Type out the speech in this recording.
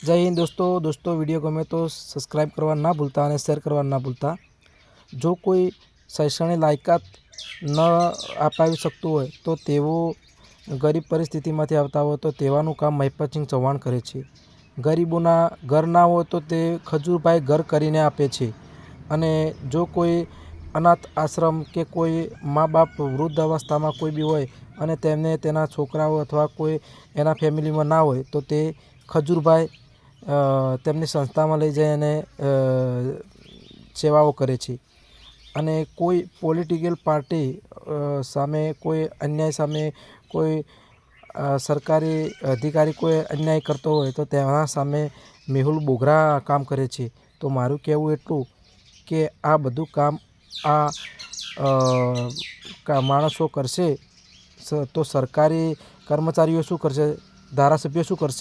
जय हिंद दोस्तों वीडियो गमे तो सब्सक्राइब करवा ना भूलता और शेर करवा ना भूलता। जो कोई शैक्षणिक लायकात न अपावी सकતું હોય तो તેઓ ગરીબ પરિસ્થિતિમાંથી આવતા હોય તો તેવાનું કામ મહિપતસિંહ ચૌહાણ કરે છે। ગરીબોના ઘર ના હોય તો તે ખજૂરભાઈ ઘર કરીને આપે છે। અને જો કોઈ અનાથ આશ્રમ કે કોઈ મા બાપ વૃદ્ધ અવસ્થામાં કોઈ બી હોય અને તેમને તેના છોકરાઓ અથવા કોઈ એના ફેમિલીમાં ના હોય તો તે ખજૂરભાઈ તેમની સંસ્થામાં લઈ જાય અને સેવાઓ કરે છે। અને કોઈ પોલિટિકલ પાર્ટી સામે કોઈ અન્યાય સામે કોઈ સરકારી અધિકારી કોઈ અન્યાય કરતો હોય તો તેના સામે મેહુલ બોગરા કામ કરે છે। તો મારું કહેવું એટલું કે આ બધું કામ આ માણસો કરશે તો સરકારી કર્મચારીઓ શું કરશે, ધારાસભ્યો શું કરશે?